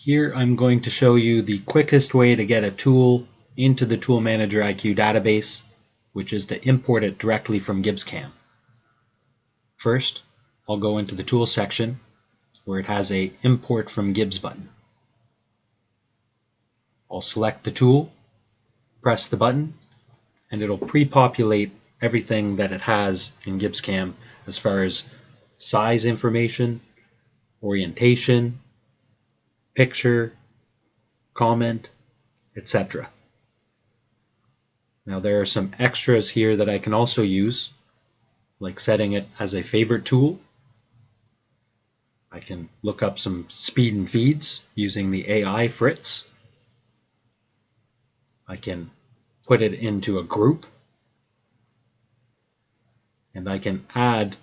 Here I'm going to show you the quickest way to get a tool into the ToolManageriQ database, which is to import it directly from GibbsCAM. First, I'll go into the Tools section where it has a Import from Gibbs button. I'll select the tool, press the button, and it'll pre-populate everything that it has in GibbsCAM as far as size information, orientation, picture, comment, etc. Now there are some extras here that I can also use, like setting it as a favorite tool. I can look up some speed and feeds using the AI Fritz. I can put it into a group, and I can add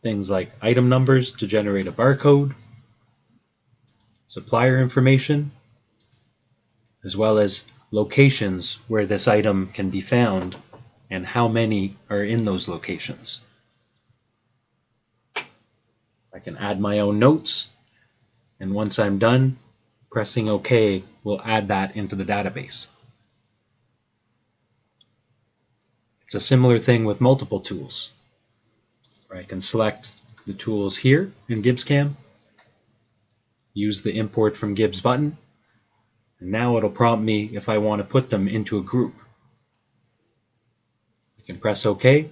things like item numbers to generate a barcode, supplier information, as well as locations where this item can be found and how many are in those locations. I can add my own notes, and once I'm done, pressing OK will add that into the database. It's a similar thing with multiple tools, where I can select the tools here in GibbsCAM, use the Import from Gibbs button, and now it'll prompt me if I want to put them into a group. I can press OK.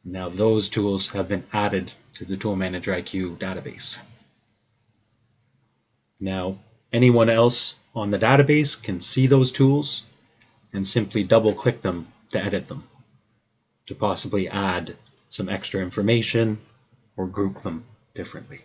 Now those tools have been added to the ToolManageriQ database. Now anyone else on the database can see those tools and simply double-click them to edit them, to possibly add some extra information or group them differently.